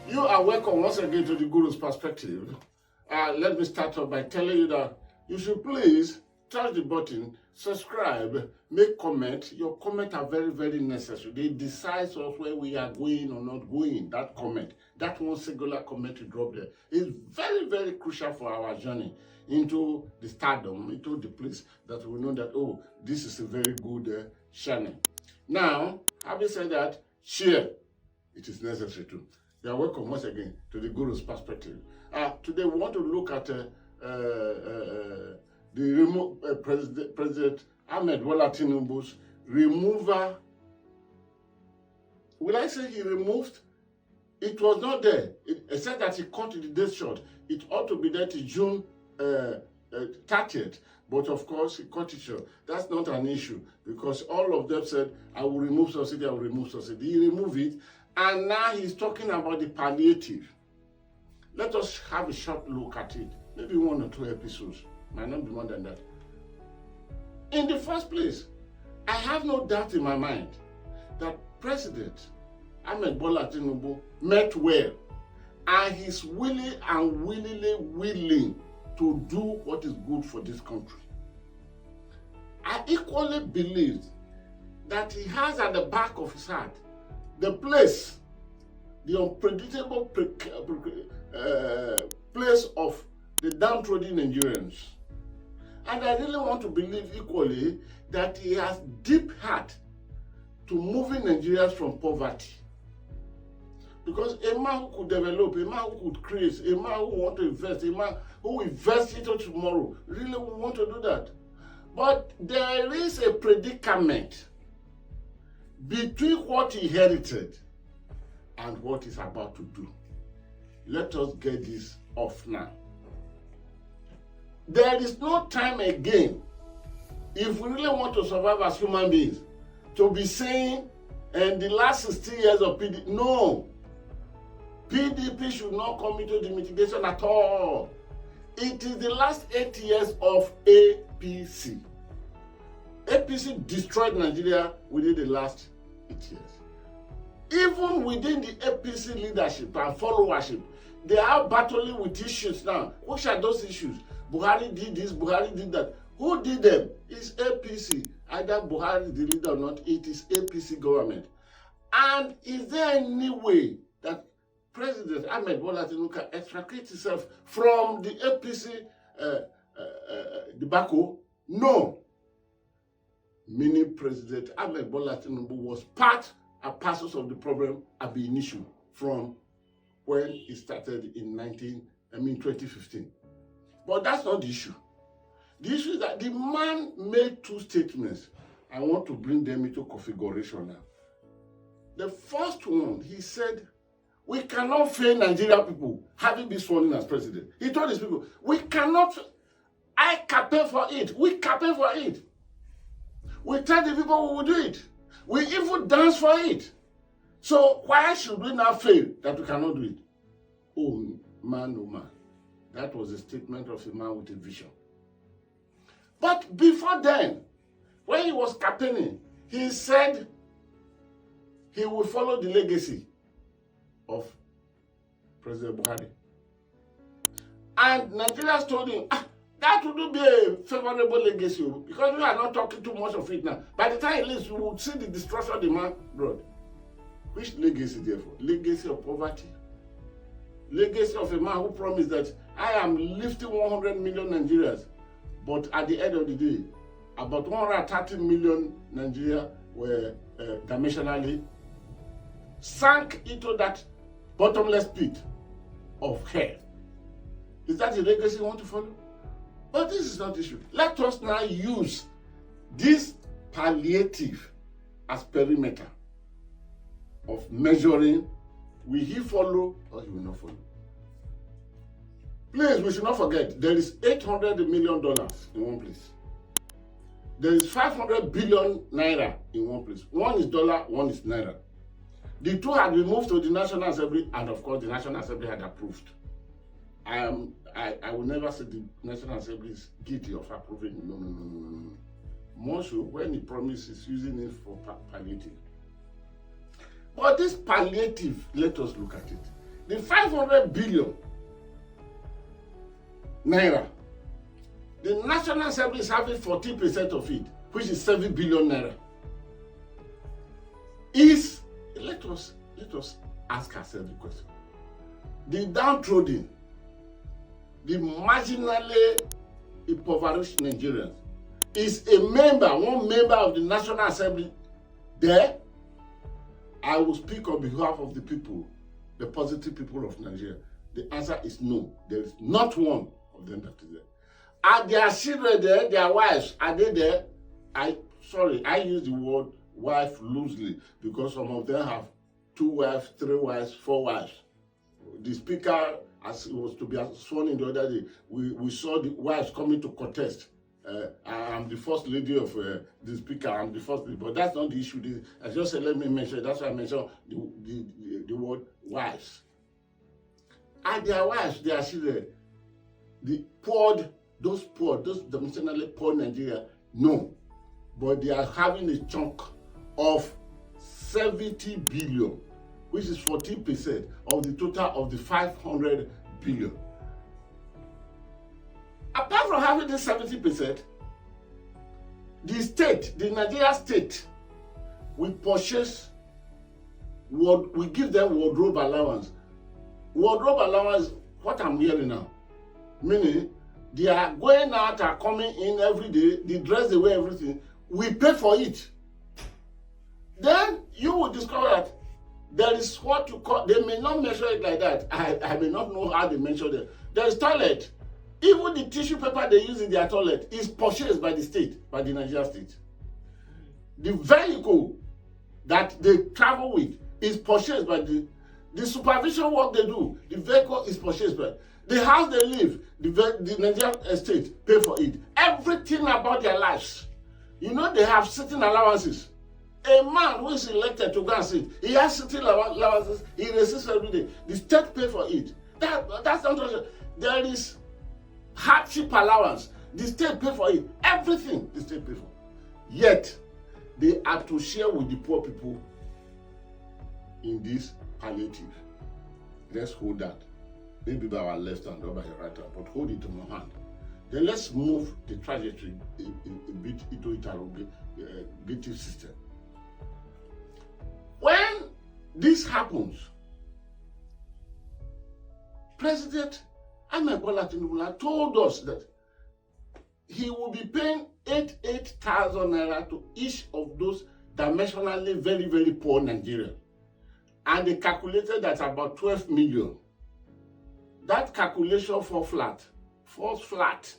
You are welcome once again to the Guru's Perspective. Let me start off by telling you that you should please touch the button, subscribe, make comment. Your comments are very, very necessary. They decide us where we are going or not going. That comment, that one singular comment you drop there is very, very crucial for our journey into the stardom, into the place that we know that, oh, this is a very good channel. Now, having said that, share. It is necessary too. You are welcome once again to the Guru's Perspective. Today we want to look at President Ahmed Bola Tinubu's removal. Will I say he removed? It was not there. It said that he cut the date short. It ought to be there till June 30th. But of course, he cut it short. That's not an issue because all of them said, I will remove subsidy, I will remove subsidy. He removed it. And now he's talking about the palliative. Let us have a short look at it. Maybe 1 or 2 episodes. Might not be more than that. In the first place, I have no doubt in my mind that President Ahmed Bola Tinubu meant well. And he's willing and willingly willing to do what is good for this country. I equally believe that he has at the back of his heart the place, the unpredictable place of the downtrodden Nigerians. And I really want to believe equally that he has deep heart to moving Nigerians from poverty. Because a man who could develop, a man who could create, a man who want to invest, a man who invests into tomorrow, really want to do that. But there is a predicament between what he inherited and what he's about to do. Let us get this off now. There is no time again, if we really want to survive as human beings, to be saying, and the last 60 years of PDP, no. PDP should not come into the mitigation at all. It is the last 8 years of APC. APC destroyed Nigeria within the last 8 years. Even within the APC leadership and followership, they are battling with issues now. Which are those issues? Buhari did this, Buhari did that. Who did them? It's APC. Either Buhari is the leader or not, it is APC government. And is there any way that President Ahmed Bola Tinubu can extricate himself from the APC debacle? No. Meaning President Ahmed Bola Tinubu was part and parcel of the problem at the initial from when it started in 2015. But that's not the issue. The issue is that the man made 2 statements. I want to bring them into configuration now. The first one, he said, we cannot fail Nigerian people having been sworn in as president. He told his people, we cannot, I campaign for it. We campaign for it. We tell the people we will do it. We even dance for it. So why should we now fail that we cannot do it? Oh man, oh man. That was a statement of a man with a vision. But before then, when he was campaigning, he said he will follow the legacy of President Buhari. And Nigerians told him, that would be a favorable legacy because we are not talking too much of it now. By the time he leaves, we will see the destruction of the man brought. Which legacy, therefore? Legacy of poverty. Legacy of a man who promised that I am lifting 100 million Nigerians. But at the end of the day, about 130 million Nigerians were dimensionally sank into that bottomless pit of hell. Is that the legacy you want to follow? But this is not the issue. Let us now use this palliative as perimeter of measuring, will he follow or he will not follow? Please, we should not forget, there is $800 million in one place. There is 500 billion naira in one place. One is dollar, one is naira. The two had been moved to the National Assembly, and of course, the National Assembly had approved. I will never say the National Assembly is guilty of approving. No. More so when he promises using it for palliative. But this palliative, let us look at it. The 500 billion naira, the National Assembly is having 14% of it, which is 7 billion naira. Let us ask ourselves the question. The downtrodden, the marginally impoverished Nigerians, is one member of the National Assembly there? I will speak on behalf of the people, the positive people of Nigeria. The answer is no. There is not one of them that is there. Are their children there? Their wives, are they there? I use the word wife loosely because some of them have 2 wives, 3 wives, 4 wives. The speaker, as it was to be sworn in the other day, we saw the wives coming to contest. I'm the first lady of the speaker. I'm the first lady, but that's not the issue. I just said, let me mention. That's why I mentioned the word wives. And their wives, their children, those dimensionally poor Nigeria, no. But they are having a chunk of 70 billion, which is 14% of the total of the 500 billion. Apart from having this 70%, the Nigeria state, we give them wardrobe allowance. Wardrobe allowance, what I'm hearing now, meaning they are going out and coming in every day, they dress, they wear everything, we pay for it. Then you will discover that there is what you call, they may not measure it like that. I may not know how they measure it. There is toilet. Even the tissue paper they use in their toilet is purchased by the state, by the Nigeria state. The vehicle that they travel with is purchased by the supervision work they do. The vehicle is purchased by the house they live. The Nigerian state pay for it. Everything about their lives. You know they have certain allowances. A man who is elected to go and sit, he has certain allowances. He receives every day. The state pay for it. That's not. There is hardship allowance, the state pay for it. Everything the state pay for. Yet they are to share with the poor people in this palliative. Let's hold that. Maybe by our left hand or by our right hand, but hold it in my hand. Then let's move the trajectory a bit into interrogative system. When this happens, President Ahmed Bola Tinubu told us that he will be paying 8,000 naira to each of those dimensionally very, very poor Nigerians. And they calculated that about 12 million. That calculation falls flat.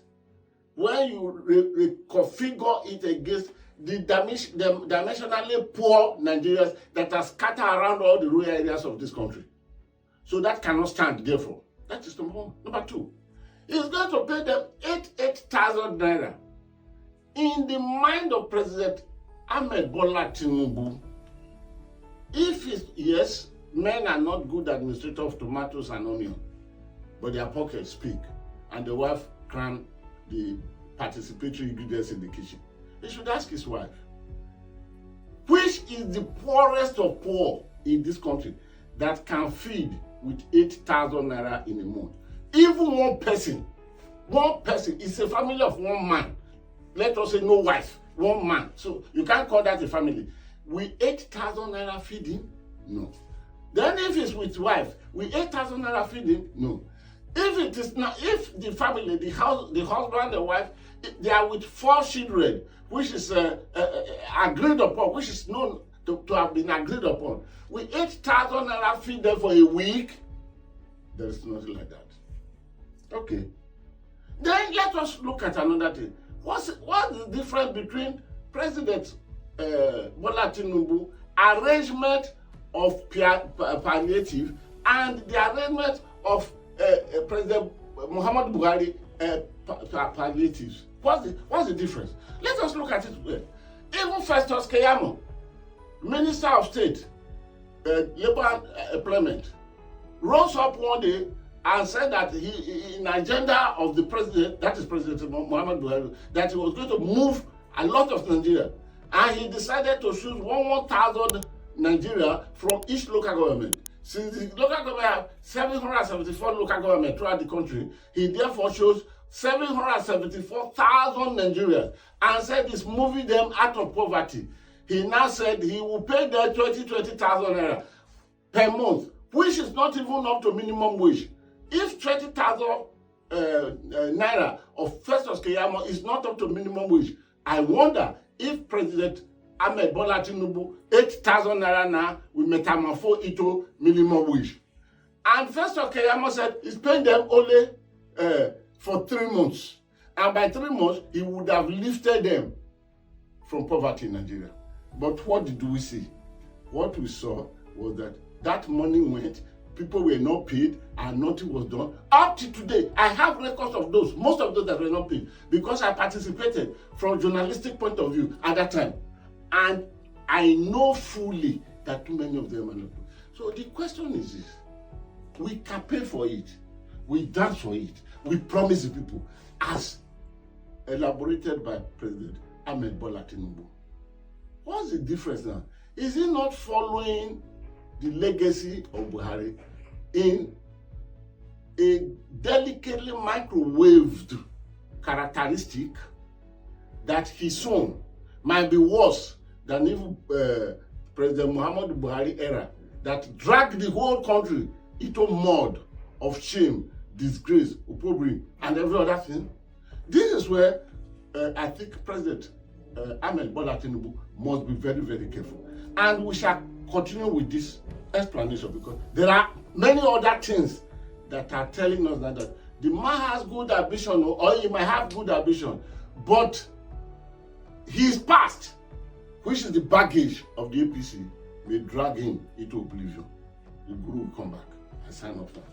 When you reconfigure it against the dimensionally poor Nigerians that are scattered around all the rural areas of this country. So that cannot stand, therefore. That is number one. Number two, he's going to pay them 8,000 naira. In the mind of President Ahmed Bola Tinubu, yes, men are not good administrators of tomatoes and onion, but their pockets speak, and the wife cram the participatory ingredients in the kitchen. He should ask his wife, which is the poorest of poor in this country that can feed with 8,000 naira in a month? Even one person is a family of one man. Let us say no wife, one man. So you can't call that a family. With 8,000 naira feeding? No. Then if it's with wife, with 8,000 naira feeding? No. If it is not, if the family, the husband, the wife, they are with 4 children, which is agreed upon, which is known to have been agreed upon, with 8,000 naira feed them for a week, there is nothing like that. Okay. Then let us look at another thing. What's the difference between President Bola Tinubu arrangement of palliative and the arrangement of President Muhammad Buhari palliatives? What's the difference? Let us look at it. Even Festus Keyamo, Minister of State, Labor and Employment, rose up one day and said that he, in agenda of the president, that is President Muhammad Buhari, that he was going to move a lot of Nigeria, and he decided to choose 1,000 Nigeria from each local government. Since the local government have 774 local government throughout the country, he therefore chose 774,000 Nigerians and said he's moving them out of poverty. He now said he will pay them 20,000 naira per month, which is not even up to minimum wage. If 20,000 naira of Festus Keyamo is not up to minimum wage, I wonder if President Ahmed Bola Tinubu 8,000 naira now will metamorphose into minimum wage. And Festus Keyamo said he's paying them only for 3 months. And by 3 months, he would have lifted them from poverty in Nigeria. But what did we see? What we saw was that that money went, people were not paid, and nothing was done. Up to today, I have records of those, most of those that were not paid, because I participated from a journalistic point of view at that time. And I know fully that too many of them are not paid. So the question is this: we campaign for it, we dance for it, we promise the people, as elaborated by President Ahmed Bola Tinubu. What's the difference now? Is he not following the legacy of Buhari in a delicately microwaved characteristic that his own might be worse than even President Muhammadu Buhari era, that dragged the whole country into mud of shame, disgrace, opprobrium, and every other thing? This is where I think President Ahmed Bola Tinubu must be very, very careful. And we shall continue with this explanation, because there are many other things that are telling us that the man has good ambition, or he might have good ambition, but his past, which is the baggage of the APC, may drag him into oblivion. The Guru will come back and sign off now.